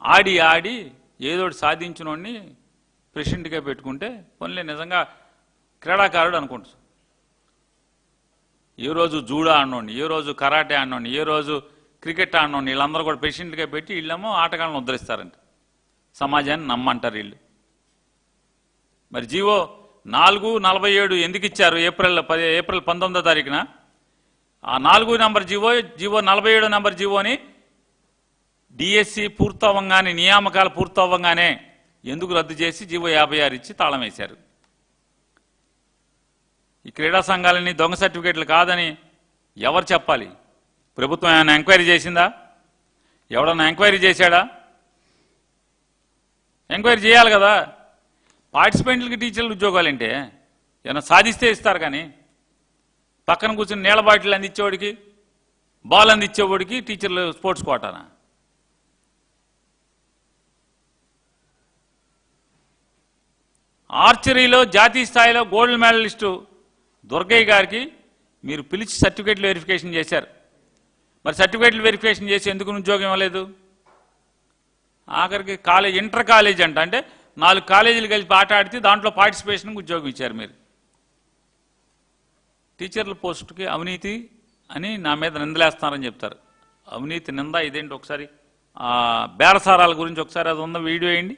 ఆడి ఆడి ఏదోటి సాధించినోడిని ప్రెసిడెంట్గా పెట్టుకుంటే పోన్లే నిజంగా క్రీడాకారుడు అనుకుంటారు. ఏ రోజు జూడా ఆడినోడిని, ఏ రోజు కరాటే ఆడినోడిని, ఏ రోజు క్రికెట్ ఆడినోడిని వీళ్ళందరూ కూడా ప్రెసిడెంట్గా పెట్టి వీళ్ళేమో ఆటగాళ్ళని ఉద్ధరిస్తారంట. సమాజాన్ని నమ్మంటారు వీళ్ళు. మరి జీవో 447 ఎందుకు ఇచ్చారు? ఏప్రిల్ 19వ తారీఖున ఆ 4 నెంబర్ జీవో 47 నెంబర్ జీవోని డిఎస్సి పూర్తవ్వంగానే, నియామకాలు పూర్తవ్వంగానే ఎందుకు రద్దు చేసి జీవో 56 ఇచ్చి తాళం వేశారు? ఈ క్రీడా సంఘాలని దొంగ సర్టిఫికేట్లు కాదని ఎవరు చెప్పాలి? ప్రభుత్వం ఏమైనా ఎంక్వైరీ చేసిందా? ఎవడన్నా ఎంక్వైరీ చేశాడా? ఎంక్వైరీ చేయాలి కదా. పార్టిసిపెంట్లకి టీచర్లు ఉద్యోగాలు అంటే ఏమైనా సాధిస్తే ఇస్తారు, కానీ పక్కన కూర్చొని నీళ్ళ బాటిల్ అందించేవాడికి, బాల్ అందించేవాడికి టీచర్లు స్పోర్ట్స్ కోటానా? ఆర్చరీలో జాతీయ స్థాయిలో గోల్డ్ మెడలిస్టు దుర్గయ్య గారికి మీరు పిలిచి సర్టిఫికేట్లు వెరిఫికేషన్ చేశారు. మరి సర్టిఫికేట్లు వెరిఫికేషన్ చేసి ఎందుకు ఉద్యోగం ఇవ్వలేదు? ఆఖరికి కాలేజ్, ఇంటర్ కాలేజ్ అంటే 4 కాలేజీలు కలిపి ఆట ఆడితే దాంట్లో పార్టిసిపేషన్కి ఉద్యోగం ఇచ్చారు మీరు. టీచర్ల పోస్టుకి అవినీతి అని నా మీద నిందలేస్తున్నారని చెప్తారు. అవినీతి నింద ఇదేంటి? ఒకసారి బేరసారాల గురించి ఒకసారి అది ఉన్న వీడియో వేయండి.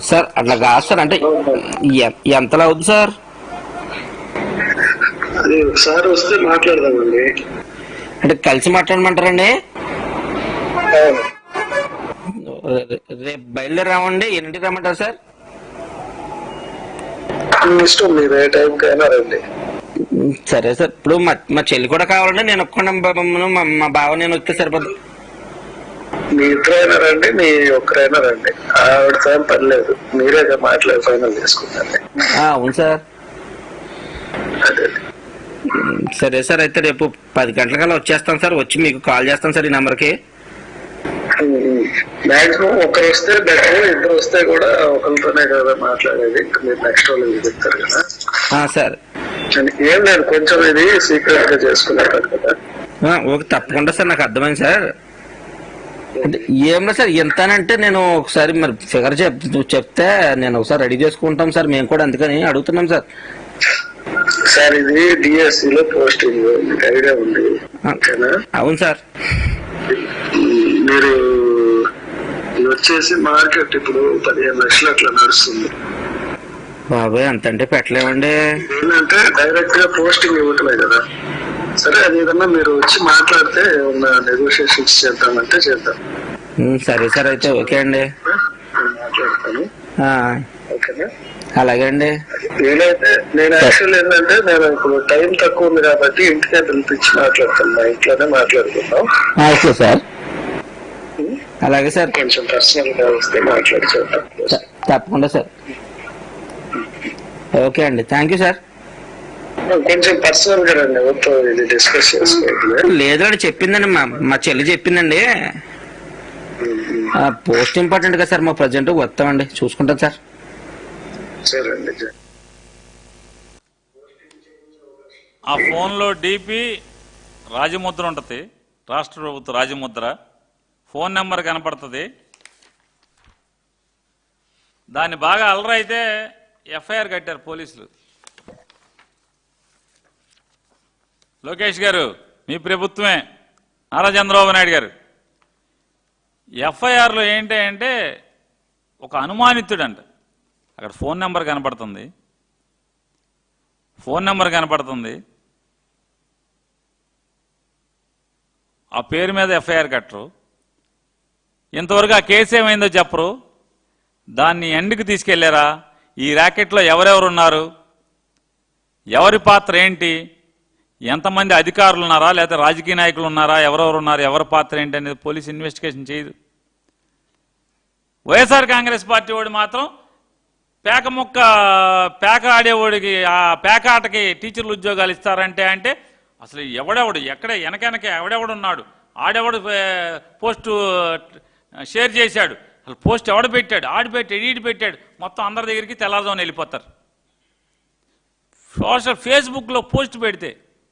సార్ అట్లా కాదు సార్, అంటే ఎంతలా అవుతుంది సార్? అది ఒకసారి వస్తే మాట్లాడదామండి. అంటే కలిసి మాట్లాడమంటారండి? రేపు బయలుదేరామండి. ఎన్నింటికి రమ్మంటారు సార్? ఇష్టం, మీరు ఏ టైంకి అయినా రండి. సరే సార్. ఇప్పుడు మా చెల్లి కూడా కావాలండి. నేను ఒక్కడే, మా బావ నేను వస్తే సరిపోతుంది. మీ ఇద్దరైనా రండి, మీ ఒక్కరైనా రండి, ఆవిడతో ఏం పని లేదు. మీరే మాట్లాడి ఫైనల్ చేసుకుంటారు. అవును సార్. అదే సరే సార్, అయితే రేపు 10 గంటలకల్లా వచ్చేస్తాను సార్. వచ్చి మీకు కాల్ చేస్తాను సార్ ఈ నెంబర్కి. మాక్సిమం ఒకరు వస్తే బెటర్, ఇద్దరు వస్తే కూడా ఒకరితోనే కదా మాట్లాడేది. ఇంకా మీరు నెక్స్ట్ వాళ్ళకి చెప్తారు కదా. సార్ ఏం లేదు, కొంచెం ఇది సీక్రెట్ గా చేసుకున్నారు కదా. ఓకే, తప్పకుండా సార్. నాకు అర్థమైంది సార్. ఏం లేదు సార్, ఎంతనంటే నేను ఒకసారి మరి ఫిగర్ చెప్తే నేను ఒకసారి రెడీ చేసుకుంటాం సార్. మేము కూడా అందుకని అడుగుతున్నాం సార్. సార్ ఇది డిఎస్సి లో పోస్టింగ్ మీకు ఐడియా ఉంది? అవును సార్. మీరు వచ్చేసి మార్కెట్ ఇప్పుడు 15 లక్షలు అట్లా నడుస్తుంది. బాబాయ్ అంతంటే పెట్టలేమండి. ఏంటంటే డైరెక్ట్ గా పోస్టింగ్ ఇవ్వటమే కదా. సరే, అది ఏదన్నా మీరు వచ్చి మాట్లాడితే ఏమన్నా నెగోషియేషన్స్ చేద్దామంటే చేద్దాం. సరే సార్, అయితే ఓకే అండి. మాట్లాడతాను. ఓకేనా? అలాగే అండి. నేను యాక్చువల్ ఏంటంటే నేను ఇప్పుడు టైం తక్కువ ఉంది కాబట్టి ఇంటికే పిలిపించి మాట్లాడతాను. మా ఇంట్లోనే మాట్లాడుకుందాం. Okay sir. అలాగే సార్. కొంచెం పర్సనల్ గా వస్తే మాట్లాడి చేద్దాం. తప్పకుండా సార్. ఓకే అండి, థ్యాంక్ యూ సార్. కొంచెం పర్సనల్ గా రండి, ఎవరితో ఇది డిస్కస్ చేసుకోవాలి. లేదండి, చెప్పిందండి మా చెల్లి చెప్పిందండి. పోస్ట్ ఇంపార్టెంట్ కదా సార్. మా ప్రజెంట్ వస్తామండి, చూసుకుంటాం సార్. సరే అండి. ఆ ఫోన్లో డిపి రాజముద్ర ఉంటుంది, రాష్ట్ర ప్రభుత్వ రాజముద్ర. ఫోన్ నెంబర్ కనపడుతుంది. దాన్ని బాగా అలరైతే ఎఫ్ఐఆర్ కట్టారు పోలీసులు. లోకేష్ గారు, మీ ప్రభుత్వమే, నారా చంద్రబాబు నాయుడు గారు. ఎఫ్ఐఆర్లో ఏంటి అంటే ఒక అనుమానితుడంట. అక్కడ ఫోన్ నెంబర్ కనపడుతుంది, ఆ పేరు మీద ఎఫ్ఐఆర్ కట్టరు. ఇంతవరకు ఆ కేసు ఏమైందో చెప్పరు. దాన్ని ఎండ్కి తీసుకెళ్లారా? ఈ ర్యాకెట్లో ఎవరెవరు ఉన్నారు, ఎవరి పాత్ర ఏంటి, ఎంతమంది అధికారులు ఉన్నారా, లేకపోతే రాజకీయ నాయకులు ఉన్నారా, ఎవరెవరు ఉన్నారు, ఎవరి పాత్ర ఏంటి అనేది పోలీసు ఇన్వెస్టిగేషన్ చేయదు. వైఎస్ఆర్ కాంగ్రెస్ పార్టీ వాడు మాత్రం పేక ఆడేవాడికి, ఆ పేక ఆటకి టీచర్లు ఉద్యోగాలు ఇస్తారంటే అసలు ఎవడెవడు ఎక్కడ వెనకెనక ఎవడెవడున్నాడు, ఆడెవడు పోస్టు షేర్ చేశాడు, అసలు పోస్ట్ ఎవడు పెట్టాడు, ఆడు పెట్టాడు, ఈడు పెట్టాడు, మొత్తం అందరి దగ్గరికి తెల్లారుజామున వెళ్ళిపోతారు. సోషల్ ఫేస్బుక్లో పోస్ట్ పెడితే